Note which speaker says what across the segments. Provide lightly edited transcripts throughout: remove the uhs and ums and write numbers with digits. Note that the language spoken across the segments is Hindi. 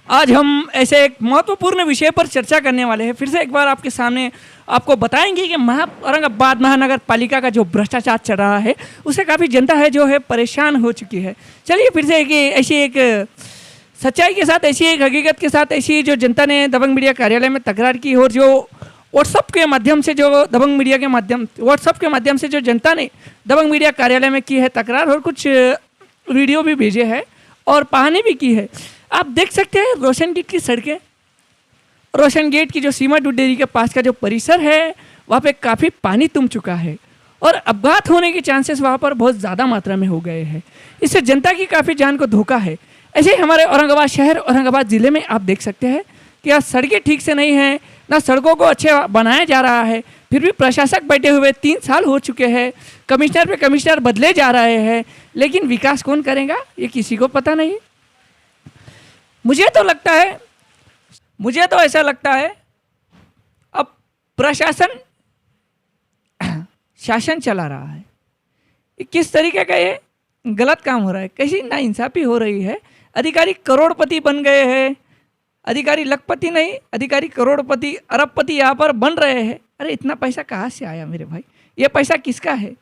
Speaker 1: आज हम ऐसे एक महत्वपूर्ण विषय पर चर्चा करने वाले हैं। फिर से एक बार आपके सामने आपको बताएंगे कि औरंगाबाद महानगर पालिका का जो भ्रष्टाचार चल रहा है उससे काफ़ी जनता है जो है परेशान हो चुकी है। चलिए फिर से ऐसी एक सच्चाई के साथ, ऐसी एक हकीकत के साथ, ऐसी जो जनता ने दबंग मीडिया कार्यालय में तकरार की और जो व्हाट्सअप के माध्यम से व्हाट्सअप के माध्यम से जो जनता ने दबंग मीडिया कार्यालय में की है तकरार, और कुछ वीडियो भी भेजे हैं और पाहनी भी की है। आप देख सकते हैं रोशन गेट की सड़कें, रोशन गेट की जो सीमा डेयरी के पास का जो परिसर है वहाँ पे काफ़ी पानी तुम चुका है और अपघात होने के चांसेस वहाँ पर बहुत ज़्यादा मात्रा में हो गए हैं। इससे जनता की काफ़ी जान को धोखा है। ऐसे ही हमारे औरंगाबाद शहर, औरंगाबाद ज़िले में आप देख सकते हैं कि आज सड़कें ठीक से नहीं हैं, ना सड़कों को अच्छे बनाया जा रहा है। फिर भी प्रशासक बैठे हुए 3 साल हो चुके हैं, कमिश्नर पे कमिश्नर बदले जा रहे हैं, लेकिन विकास कौन करेगा ये किसी को पता नहीं। मुझे तो ऐसा लगता है अब प्रशासन शासन चला रहा है। किस तरीके का ये गलत काम हो रहा है, कैसी नाइंसाफ़ी हो रही है। अधिकारी करोड़पति बन गए हैं, अधिकारी लखपति नहीं, अधिकारी करोड़पति अरबपति यहाँ पर बन रहे हैं। अरे इतना पैसा कहाँ से आया मेरे भाई, ये पैसा किसका है?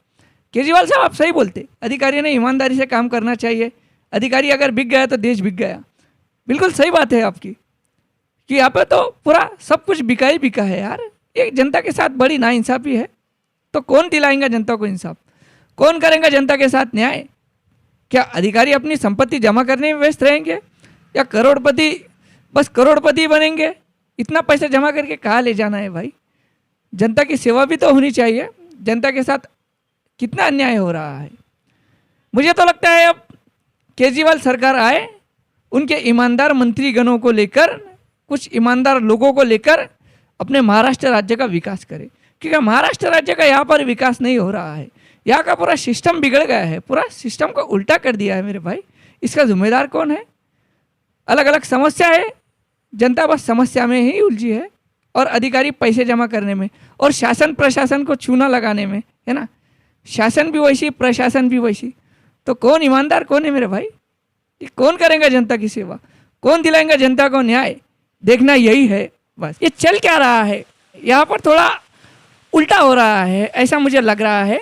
Speaker 1: केजरीवाल साहब आप सही बोलते, अधिकारियों ने ईमानदारी से काम करना चाहिए। अधिकारी अगर बिक गया तो देश बिक गया। बिल्कुल सही बात है आपकी कि यहाँ पे तो पूरा सब कुछ बिका ही बिका है यार। एक जनता के साथ बड़ी नाइंसाफ़ी है। तो कौन दिलाएंगा जनता को इंसाफ, कौन करेंगे जनता के साथ न्याय? क्या अधिकारी अपनी संपत्ति जमा करने में व्यस्त रहेंगे या करोड़पति बस करोड़पति बनेंगे? इतना पैसा जमा करके कहाँ ले जाना है भाई? जनता की सेवा भी तो होनी चाहिए। जनता के साथ कितना अन्याय हो रहा है। मुझे तो लगता है अब केजरीवाल सरकार आए, उनके ईमानदार मंत्रीगणों को लेकर, कुछ ईमानदार लोगों को लेकर अपने महाराष्ट्र राज्य का विकास करे, क्योंकि महाराष्ट्र राज्य का यहाँ पर विकास नहीं हो रहा है। यहाँ का पूरा सिस्टम बिगड़ गया है, पूरा सिस्टम को उल्टा कर दिया है मेरे भाई। इसका जिम्मेदार कौन है? अलग अलग समस्या है, जनता बस समस्या में ही उलझी है और अधिकारी पैसे जमा करने में और शासन प्रशासन को चूना लगाने में, है ना। शासन भी वैसी, प्रशासन भी वैसी। तो कौन ईमानदार, कौन है मेरे भाई? ये कौन करेगा जनता की सेवा, कौन दिलाएंगा जनता को न्याय? देखना यही है बस। ये चल क्या रहा है यहाँ पर, थोड़ा उल्टा हो रहा है ऐसा मुझे लग रहा है।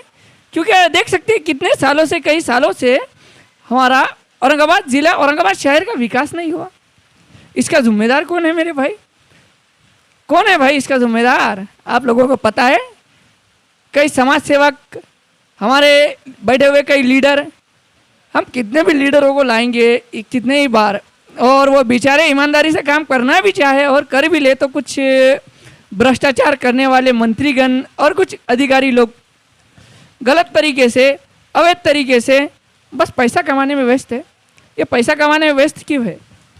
Speaker 1: क्योंकि देख सकते हैं कितने सालों से, कई सालों से हमारा औरंगाबाद ज़िला, औरंगाबाद शहर का विकास नहीं हुआ। इसका जिम्मेदार कौन है मेरे भाई? कौन है भाई इसका जिम्मेदार? आप लोगों को पता है? कई समाज सेवक, हमारे बैठे हुए कई लीडर, हम कितने भी लीडरों को लाएंगे कितने ही बार, और वो बेचारे ईमानदारी से काम करना भी चाहे और कर भी ले तो कुछ भ्रष्टाचार करने वाले मंत्रीगण और कुछ अधिकारी लोग गलत तरीके से, अवैध तरीके से बस पैसा कमाने में व्यस्त है। ये पैसा कमाने में व्यस्त क्यों है?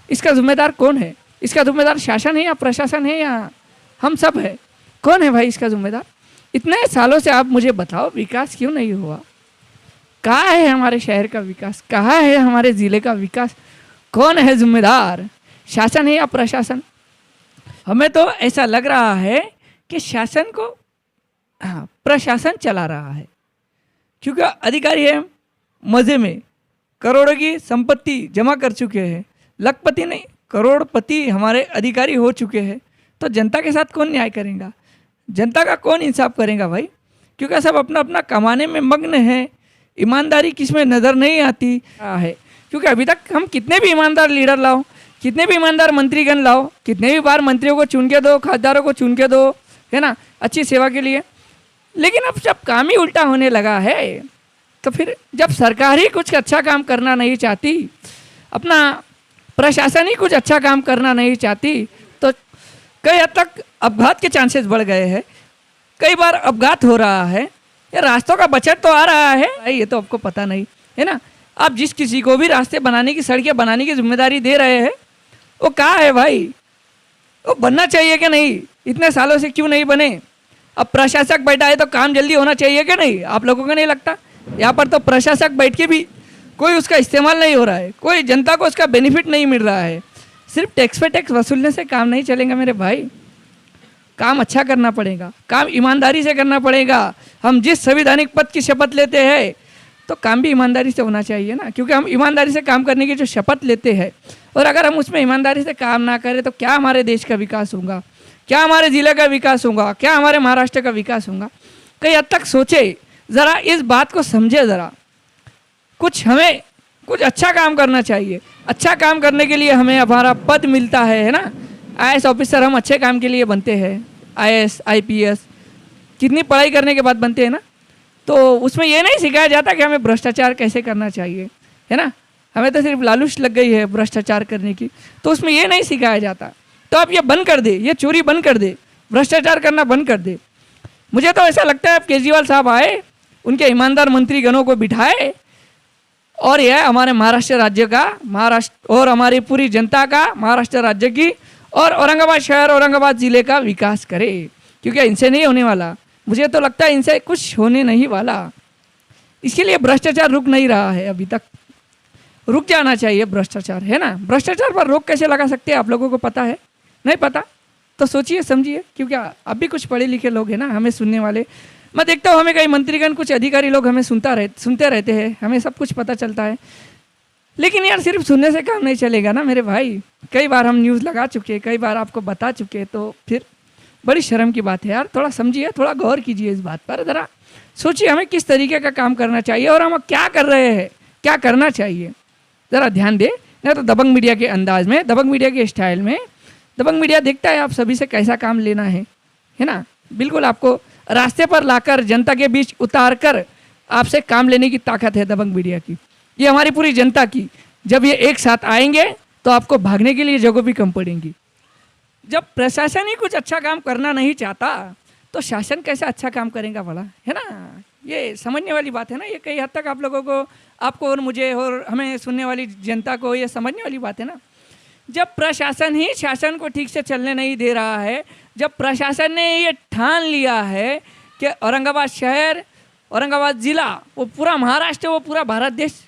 Speaker 1: इसका जिम्मेदार कौन है? इसका जिम्मेदार शासन है या प्रशासन है या हम सब है? कौन है भाई इसका जिम्मेदार? इतने सालों से आप मुझे बताओ विकास क्यों नहीं हुआ? कहाँ है हमारे शहर का विकास? कहाँ है हमारे ज़िले का विकास? कौन है जिम्मेदार? शासन है या प्रशासन? हमें तो ऐसा लग रहा है कि शासन को प्रशासन चला रहा है, क्योंकि अधिकारी है मज़े में, करोड़ों की संपत्ति जमा कर चुके हैं। लखपति नहीं, करोड़पति हमारे अधिकारी हो चुके हैं। तो जनता के साथ कौन न्याय करेगा? जनता का कौन इंसाफ करेगा भाई? क्योंकि सब अपना अपना कमाने में मग्न है। ईमानदारी किसमें नज़र नहीं आती है। क्योंकि अभी तक हम कितने भी ईमानदार लीडर लाओ, कितने भी ईमानदार मंत्रीगण लाओ, कितने भी बार मंत्रियों को चुन के दो, खासदारों को चुन के दो, है ना, अच्छी सेवा के लिए, लेकिन अब जब काम ही उल्टा होने लगा है तो फिर जब सरकार ही कुछ अच्छा काम करना नहीं चाहती, अपना प्रशासन ही कुछ अच्छा काम करना नहीं चाहती, तो कई हद तक अपघात के चांसेस बढ़ गए हैं। कई बार अपघात हो रहा है। ये रास्तों का बचत तो आ रहा है भाई, ये तो आपको पता नहीं है ना। आप जिस किसी को भी रास्ते बनाने की, सड़कें बनाने की जिम्मेदारी दे रहे हैं, वो कहाँ है भाई? वो बनना चाहिए कि नहीं? इतने सालों से क्यों नहीं बने? अब प्रशासक बैठा है तो काम जल्दी होना चाहिए कि नहीं? आप लोगों को नहीं लगता? यहाँ पर तो प्रशासक बैठ के भी कोई उसका इस्तेमाल नहीं हो रहा है, कोई जनता को उसका बेनिफिट नहीं मिल रहा है। सिर्फ टैक्स पे टैक्स वसूलने से काम नहीं चलेगा मेरे भाई। काम अच्छा करना पड़ेगा, काम ईमानदारी से करना पड़ेगा। हम जिस संवैधानिक पद की शपथ लेते हैं तो काम भी ईमानदारी से होना चाहिए ना, क्योंकि हम ईमानदारी से काम करने की जो शपथ लेते हैं और अगर हम उसमें ईमानदारी से काम ना करें तो क्या हमारे देश का विकास होगा, क्या हमारे ज़िले का विकास होगा, क्या हमारे महाराष्ट्र का विकास होगा। कई हद तक सोचे, ज़रा इस बात को समझे, ज़रा हमें कुछ अच्छा काम करना चाहिए। अच्छा काम करने के लिए हमें हमारा पद मिलता है ना। IAS ऑफिसर हम अच्छे काम के लिए बनते हैं, IAS IPS कितनी पढ़ाई करने के बाद बनते हैं ना। तो उसमें ये नहीं सिखाया जाता कि हमें भ्रष्टाचार कैसे करना चाहिए, है ना। हमें तो सिर्फ लालूच लग गई है भ्रष्टाचार करने की, तो उसमें ये नहीं सिखाया जाता। तो आप ये बंद कर दे, ये चोरी बंद कर दे, भ्रष्टाचार करना बंद कर दे। मुझे तो ऐसा लगता है अब केजरीवाल साहब आए, उनके ईमानदार मंत्रीगणों को बिठाए और यह हमारे महाराष्ट्र राज्य का, महाराष्ट्र और हमारी पूरी जनता का, महाराष्ट्र राज्य की और औरंगाबाद शहर, औरंगाबाद ज़िले का विकास करे, क्योंकि इनसे नहीं होने वाला। मुझे तो लगता है इनसे कुछ होने नहीं वाला। इसके लिए भ्रष्टाचार रुक नहीं रहा है, अभी तक रुक जाना चाहिए भ्रष्टाचार, है ना। भ्रष्टाचार पर रोक कैसे लगा सकते हैं आप लोगों को पता है? नहीं पता तो सोचिए समझिए, क्योंकि आप भी कुछ पढ़े लिखे लोग हैं ना, हमें सुनने वाले। मैं देखता हूँ हमें कई मंत्रीगण, कुछ अधिकारी लोग हमें सुनते रहते हैं, हमें सब कुछ पता चलता है। लेकिन यार सिर्फ सुनने से काम नहीं चलेगा ना मेरे भाई। कई बार हम न्यूज़ लगा चुके, कई बार आपको बता चुके, तो फिर बड़ी शर्म की बात है यार। थोड़ा समझिए, थोड़ा गौर कीजिए इस बात पर, ज़रा सोचिए हमें किस तरीके का काम करना चाहिए और हम क्या कर रहे हैं, क्या करना चाहिए, ज़रा ध्यान दे। नहीं तो दबंग मीडिया के अंदाज में, दबंग मीडिया के स्टाइल में, दबंग मीडिया देखता है आप सभी से कैसा काम लेना है ना। बिल्कुल आपको रास्ते पर लाकर जनता के बीच उतार कर आपसे काम लेने की ताकत है दबंग मीडिया की, ये हमारी पूरी जनता की। जब ये एक साथ आएंगे तो आपको भागने के लिए जगह भी कम पड़ेंगी। जब प्रशासन ही कुछ अच्छा काम करना नहीं चाहता तो शासन कैसा अच्छा काम करेगा भला, है ना। ये समझने वाली बात है ना। ये कई हद तक आप लोगों को, आपको और मुझे और हमें सुनने वाली जनता को ये समझने वाली बात है ना। जब प्रशासन ही शासन को ठीक से चलने नहीं दे रहा है, जब प्रशासन ने ये ठान लिया है कि औरंगाबाद शहर, औरंगाबाद ज़िला, वो पूरा महाराष्ट्र, वो पूरा भारत देश,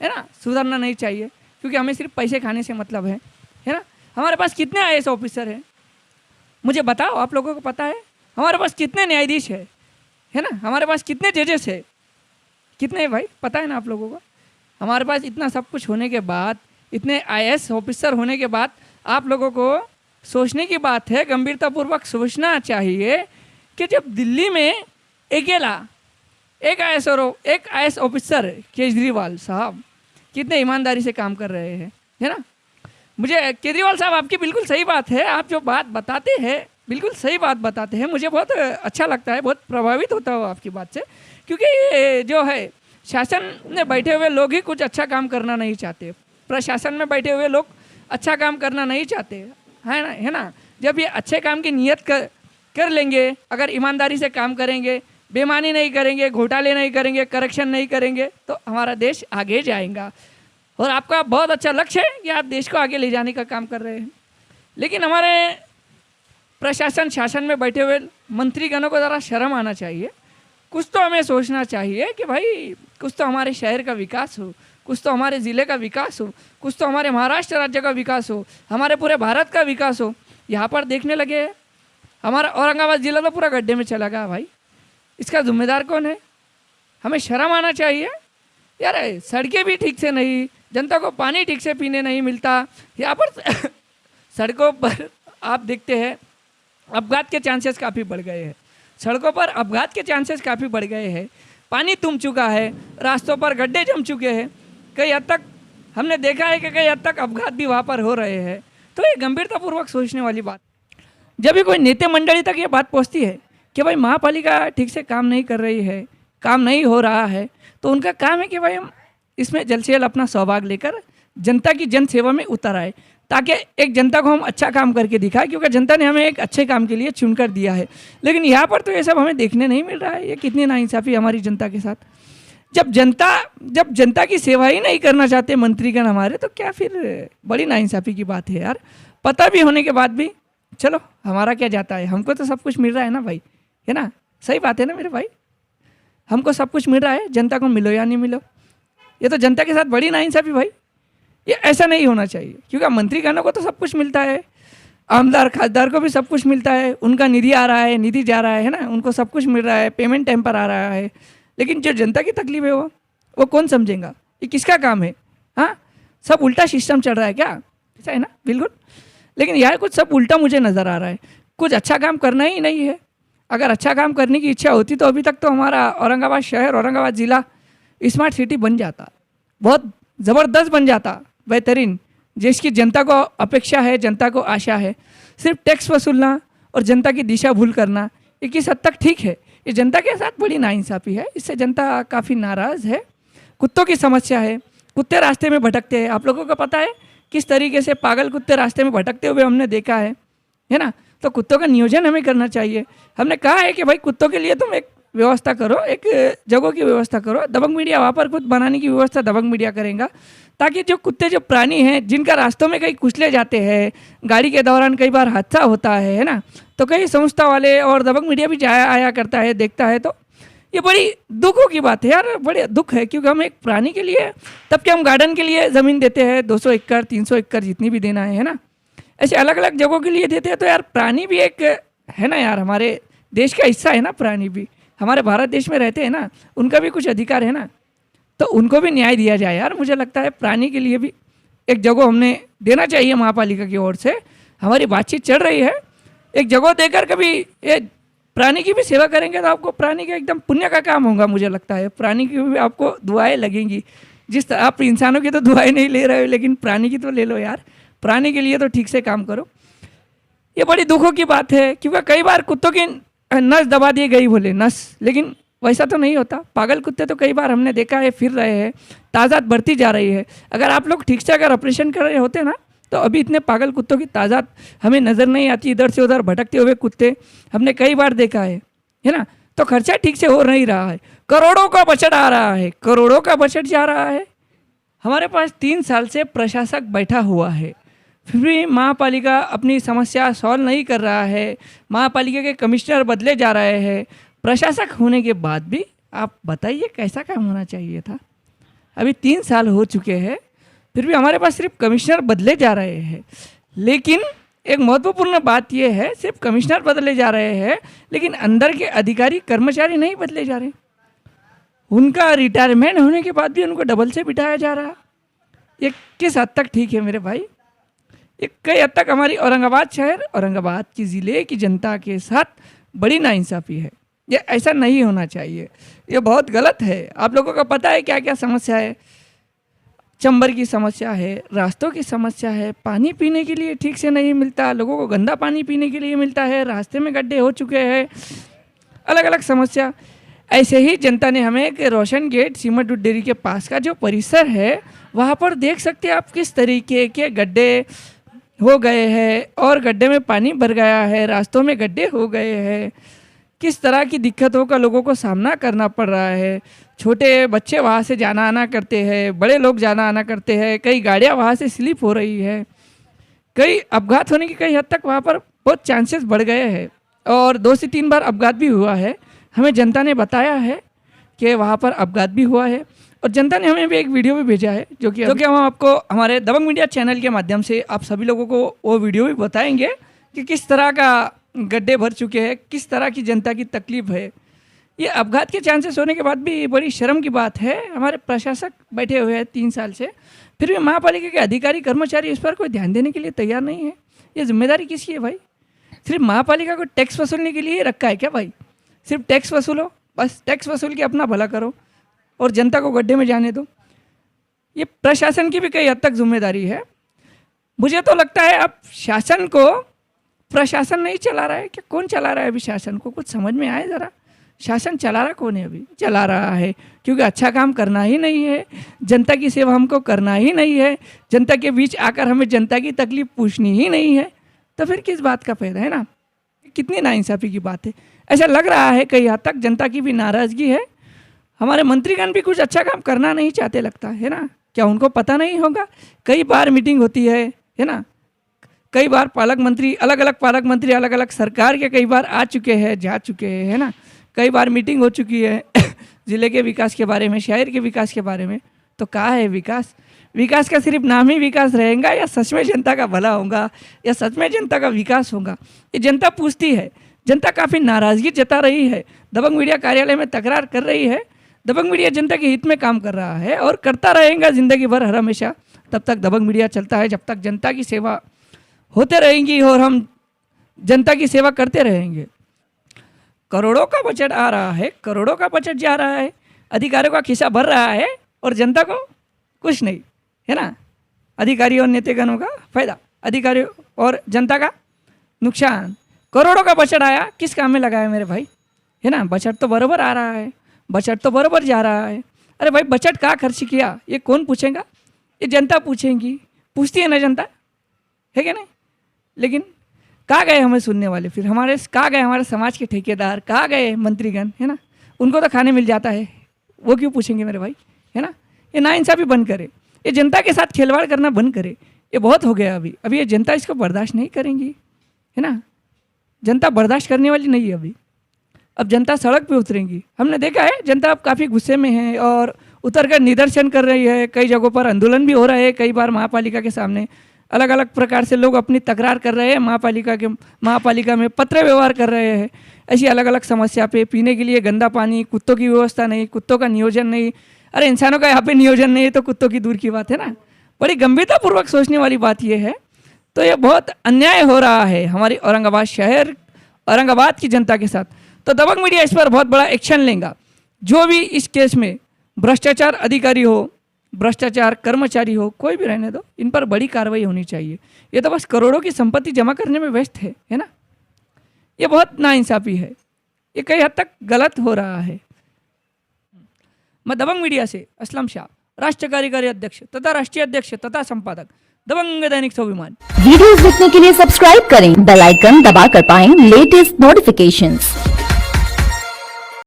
Speaker 1: है ना, सुधरना नहीं चाहिए, क्योंकि हमें सिर्फ पैसे खाने से मतलब है ना। हमारे पास कितने IAS ऑफिसर हैं मुझे बताओ, आप लोगों को पता है? हमारे पास कितने न्यायाधीश है ना, हमारे पास कितने जजेस है, कितने भाई पता है ना आप लोगों को? हमारे पास इतना सब कुछ होने के बाद, इतने IAS ऑफिसर होने के बाद, आप लोगों को सोचने की बात है, गंभीरतापूर्वक सोचना चाहिए कि जब दिल्ली में अकेला एक IAS ऑफिसर केजरीवाल साहब कितने ईमानदारी से काम कर रहे हैं, है ना। मुझे केजरीवाल साहब आपकी बिल्कुल सही बात है, आप जो बात बताते हैं बिल्कुल सही बात बताते हैं, मुझे बहुत अच्छा लगता है, बहुत प्रभावित होता हूँ आपकी बात से, क्योंकि ये जो है शासन में बैठे हुए लोग ही कुछ अच्छा काम करना नहीं चाहते, प्रशासन में बैठे हुए लोग अच्छा काम करना नहीं चाहते, है ना। जब ये अच्छे काम की नीयत कर लेंगे, अगर ईमानदारी से काम करेंगे, बेईमानी नहीं करेंगे, घोटाले नहीं करेंगे, करप्शन नहीं करेंगे, तो हमारा देश आगे जाएगा। और आपका बहुत अच्छा लक्ष्य है कि आप देश को आगे ले जाने का काम कर रहे हैं। लेकिन हमारे प्रशासन, शासन में बैठे हुए मंत्रीगणों को ज़रा शर्म आना चाहिए। कुछ तो हमें सोचना चाहिए कि भाई कुछ तो हमारे शहर का विकास हो, कुछ तो हमारे ज़िले का विकास हो, कुछ तो हमारे महाराष्ट्र राज्य का विकास हो, हमारे पूरे भारत का विकास हो। यहाँ पर देखने लगे हमारा औरंगाबाद ज़िला तो पूरा गड्ढे में चला गया भाई। इसका जिम्मेदार कौन है? हमें शर्म आना चाहिए यार। सड़कें भी ठीक से नहीं, जनता को पानी ठीक से पीने नहीं मिलता। यहाँ पर सड़कों पर आप देखते हैं अपघात के चांसेस काफ़ी बढ़ गए हैं, सड़कों पर अपघात के चांसेस काफ़ी बढ़ गए हैं। पानी तुम चुका है, रास्तों पर गड्ढे जम चुके हैं, कई हद तक हमने देखा है कि कई हद तक अपघात भी वहाँ पर हो रहे हैं। तो ये गंभीरतापूर्वक सोचने वाली बात। जब भी कोई नेता मंडली तक ये बात पहुँचती है कि भाई महापालिका ठीक से काम नहीं कर रही है, काम नहीं हो रहा है, तो उनका काम है कि भाई हम इसमें जल्द से जल्द अपना सहभाग लेकर जनता की जन सेवा में उतर आए, ताकि एक जनता को हम अच्छा काम करके दिखाएं, क्योंकि जनता ने हमें एक अच्छे काम के लिए चुनकर दिया है। लेकिन यहाँ पर तो ये सब हमें देखने नहीं मिल रहा है। ये कितनी नाइंसाफ़ी हमारी जनता के साथ। जब जनता की सेवा ही नहीं करना चाहते मंत्रीगण हमारे, तो क्या फिर बड़ी नाइंसाफ़ी की बात है यार। पता भी होने के बाद भी चलो हमारा क्या जाता है, हमको तो सब कुछ मिल रहा है ना भाई, है ना। सही बात है ना मेरे भाई, हमको सब कुछ मिल रहा है, जनता को मिलो या नहीं मिलो। ये तो जनता के साथ बड़ी नाइंसाफ़ी भाई। ये ऐसा नहीं होना चाहिए, क्योंकि मंत्रीगणों को तो सब कुछ मिलता है, आमदार खासदार को भी सब कुछ मिलता है, उनका निधि आ रहा है, निधि जा रहा है ना, उनको सब कुछ मिल रहा है, पेमेंट टाइम पर आ रहा है। लेकिन जो जनता की तकलीफ है वो कौन समझेगा? ये किसका काम है? हाँ, सब उल्टा सिस्टम चल रहा है क्या? ऐसा है ना, बिल्कुल। लेकिन यार कुछ सब उल्टा मुझे नज़र आ रहा है, कुछ अच्छा काम करना ही नहीं है। अगर अच्छा काम करने की इच्छा होती तो अभी तक तो हमारा औरंगाबाद शहर, औरंगाबाद ज़िला स्मार्ट सिटी बन जाता, बहुत ज़बरदस्त बन जाता, बेहतरीन। जिसकी जनता को अपेक्षा है, जनता को आशा है। सिर्फ टैक्स वसूलना और जनता की दिशा भूल करना, ये किस हद तक ठीक है? ये जनता के साथ बड़ी नाइंसाफ़ी है, इससे जनता काफ़ी नाराज़ है। कुत्तों की समस्या है, कुत्ते रास्ते में भटकते हैं। आप लोगों को पता है किस तरीके से पागल कुत्ते रास्ते में भटकते हुए हमने देखा है ना? तो कुत्तों का नियोजन हमें करना चाहिए। हमने कहा है कि भाई कुत्तों के लिए तुम एक व्यवस्था करो, एक जगह की व्यवस्था करो। दबंग मीडिया वहाँ पर कुछ बनाने की व्यवस्था दबंग मीडिया करेगा, ताकि जो कुत्ते, जो प्राणी हैं, जिनका रास्तों में कहीं कुचले जाते हैं, गाड़ी के दौरान कई बार हादसा होता है ना, तो कई संस्था वाले और दबंग मीडिया भी जाया आया करता है, देखता है। तो ये बड़ी दुखों की बात है यार, बड़े दुख है, क्योंकि हम एक प्राणी के लिए, तब कि हम गार्डन के लिए ज़मीन देते हैं 200 एकड़ 300 एकड़ जितनी भी देना है ना, ऐसे अलग अलग जगहों के लिए देते हैं। तो यार प्राणी भी एक है ना यार, हमारे देश का हिस्सा है ना, प्राणी भी हमारे भारत देश में रहते हैं ना, उनका भी कुछ अधिकार है ना, तो उनको भी न्याय दिया जाए यार। मुझे लगता है प्राणी के लिए भी एक जगह हमने देना चाहिए महापालिका की ओर से। हमारी बातचीत चल रही है, एक जगह देकर कभी ये प्राणी की भी सेवा करेंगे तो आपको प्राणी का एकदम पुण्य का काम होगा। मुझे लगता है प्राणी की भी आपको दुआएं लगेंगी। जिस तरह आप इंसानों की तो दुआएं नहीं ले रहे हो, लेकिन प्राणी की तो ले लो यार। प्राणी के लिए तो ठीक से काम करो। ये बड़ी दुखों की बात है, क्योंकि कई बार कुत्तों की नस दबा दी गई, बोले नस, लेकिन वैसा तो नहीं होता। पागल कुत्ते तो कई बार हमने देखा है फिर रहे हैं, तादाद बढ़ती जा रही है। अगर आप लोग ठीक से अगर ऑपरेशन कर रहे होते ना, तो अभी इतने पागल कुत्तों की तादाद हमें नज़र नहीं आती। इधर से उधर भटकते हुए कुत्ते हमने कई बार देखा है ना। तो खर्चा ठीक से हो नहीं रहा है, करोड़ों का बजट आ रहा है, करोड़ों का बजट जा रहा है। हमारे पास 3 साल से प्रशासक बैठा हुआ है, फिर भी महापालिका अपनी समस्या सॉल्व नहीं कर रहा है। महापालिका के कमिश्नर बदले जा रहे हैं। प्रशासक होने के बाद भी आप बताइए कैसा काम होना चाहिए था? अभी 3 साल हो चुके हैं, फिर भी हमारे पास सिर्फ कमिश्नर बदले जा रहे हैं। लेकिन एक महत्वपूर्ण बात यह है, सिर्फ कमिश्नर बदले जा रहे हैं, लेकिन अंदर के अधिकारी कर्मचारी नहीं बदले जा रहे। उनका रिटायरमेंट होने के बाद भी उनको डबल से बिठाया जा रहा। ये किस हद तक ठीक है मेरे भाई? ये कई हद तक हमारी औरंगाबाद शहर, औरंगाबाद की ज़िले की जनता के साथ बड़ी नाइंसाफ़ी है। ये ऐसा नहीं होना चाहिए, ये बहुत गलत है। आप लोगों को पता है क्या क्या समस्या है? चंबर की समस्या है, रास्तों की समस्या है, पानी पीने के लिए ठीक से नहीं मिलता, लोगों को गंदा पानी पीने के लिए मिलता है, रास्ते में गड्ढे हो चुके हैं, अलग अलग समस्या। ऐसे ही जनता ने हमें कि रोशन गेट सीमेंट डेयरी के पास का जो परिसर है, वहाँ पर देख सकते हैं आप किस तरीके के गड्ढे हो गए हैं, और गड्ढे में पानी भर गया है, रास्तों में गड्ढे हो गए हैं। किस तरह की दिक्कतों का लोगों को सामना करना पड़ रहा है। छोटे बच्चे वहाँ से जाना आना करते हैं, बड़े लोग जाना आना करते हैं, कई गाड़ियाँ वहाँ से स्लिप हो रही है, कई अपघात होने की कई हद तक वहाँ पर बहुत चांसेस बढ़ गए हैं, और 2 से 3 बार अपघात भी हुआ है। हमें जनता ने बताया है कि वहाँ पर अपघात भी हुआ है, और जनता ने हमें भी एक वीडियो भी भेजा है, जो कि हम आपको हमारे दबंग मीडिया चैनल के माध्यम से आप सभी लोगों को वो वीडियो भी बताएंगे कि किस तरह का गड्ढे भर चुके हैं, किस तरह की जनता की तकलीफ है। ये अपघात के चांसेस होने के बाद भी बड़ी शर्म की बात है। हमारे प्रशासक बैठे हुए हैं 3 साल से, फिर भी महापालिका के अधिकारी कर्मचारी इस पर कोई ध्यान देने के लिए तैयार नहीं है। ये जिम्मेदारी किसकी है भाई? सिर्फ महापालिका को टैक्स वसूलने के लिए रखा है क्या भाई? सिर्फ टैक्स वसूलो, बस टैक्स वसूल के अपना भला करो और जनता को गड्ढे में जाने दो। ये प्रशासन की भी कई हद तक जिम्मेदारी है। मुझे तो लगता है अब शासन को प्रशासन नहीं चला रहा है। क्या कौन चला रहा है अभी शासन को? कुछ समझ में आए ज़रा, शासन चला रहा कौन है? अभी चला रहा है क्योंकि अच्छा काम करना ही नहीं है, जनता की सेवा हमको करना ही नहीं है, जनता के बीच आकर हमें जनता की तकलीफ पूछनी ही नहीं है, तो फिर किस बात का फायदा है ना? कितनी नाइंसाफ़ी की बात है। ऐसा लग रहा है कई हद तक जनता की भी नाराज़गी है। हमारे मंत्रीगण भी कुछ अच्छा काम करना नहीं चाहते लगता है ना? क्या उनको पता नहीं होगा? कई बार मीटिंग होती है ना, कई बार पालक मंत्री अलग अलग सरकार के कई बार आ चुके हैं, जा चुके हैं, है ना? कई बार मीटिंग हो चुकी है ज़िले के विकास के बारे में, शहर के विकास के बारे में। तो कहाँ है विकास? विकास का सिर्फ नाम ही विकास रहेगा, या सच में जनता का भला होगा, या सच में जनता का विकास होगा? ये जनता पूछती है। जनता काफ़ी नाराज़गी जता रही है, दबंग मीडिया कार्यालय में तकरार कर रही है। दबंग मीडिया जनता के हित में काम कर रहा है और करता रहेगा जिंदगी भर हर हमेशा। तब तक दबंग मीडिया चलता है, जब तक जनता की सेवा होते रहेंगी और हम जनता की सेवा करते रहेंगे। करोड़ों का बजट आ रहा है, करोड़ों का बजट जा रहा है, अधिकारियों का खिस्सा भर रहा है और जनता को कुछ नहीं, है ना। अधिकारियों और नेतागणों का फायदा, अधिकारियों और जनता का नुकसान। करोड़ों का बजट आया, किस काम में लगाया मेरे भाई, है ना। बजट तो बराबर आ रहा है, बजट तो बराबर जा रहा है। अरे भाई बजट कहाँ खर्च किया ये कौन पूछेगा, ये जनता पूछेंगी, पूछती है ना जनता, है क्या नहीं। लेकिन कहाँ गए हमें सुनने वाले, फिर हमारे कहाँ गए हमारे समाज के ठेकेदार, कहाँ गए मंत्रीगण, है ना। उनको तो खाने मिल जाता है, वो क्यों पूछेंगे मेरे भाई, है ना। ये नाइंसाफ़ी बंद करे, ये जनता के साथ खिलवाड़ करना बंद करे, ये बहुत हो गया अभी ये जनता इसको बर्दाश्त नहीं करेंगी, है ना। जनता बर्दाश्त करने वाली नहीं है अभी। अब जनता सड़क पे उतरेंगी, हमने देखा है जनता अब काफ़ी गुस्से में है और उतर कर निदर्शन कर रही है। कई जगहों पर आंदोलन भी हो रहा है, कई बार महापालिका के सामने अलग अलग प्रकार से लोग अपनी तकरार कर रहे हैं। महापालिका में पत्र व्यवहार कर रहे हैं ऐसी अलग अलग समस्या पे। पीने के लिए गंदा पानी, कुत्तों की व्यवस्था नहीं, कुत्तों का नियोजन नहीं। अरे इंसानों का यहाँ पे नियोजन नहीं है तो कुत्तों की दूर की बात है ना। बड़ी गंभीरतापूर्वक सोचने वाली बात ये है। तो ये बहुत अन्याय हो रहा है हमारी औरंगाबाद शहर, औरंगाबाद की जनता के साथ। तो दबंग मीडिया इस पर बहुत बड़ा एक्शन लेगा। जो भी इस केस में भ्रष्टाचार अधिकारी हो, भ्रष्टाचार कर्मचारी हो, कोई भी रहने दो, इन पर बड़ी कार्रवाई होनी चाहिए। ये तो बस करोड़ों की संपत्ति जमा करने में व्यस्त है ना। ये बहुत नाइंसाफ़ी है, ये कई हद तक गलत हो रहा है। मैं दबंग मीडिया से असलम शाह, राष्ट्रीय कार्यकारी अध्यक्ष तथा राष्ट्रीय अध्यक्ष तथा संपादक, दबंग दैनिक स्वाभिमान।
Speaker 2: वीडियोस देखने के लिए सब्सक्राइब करें, बेल आइकन दबाकर पाएं लेटेस्ट नोटिफिकेशंस।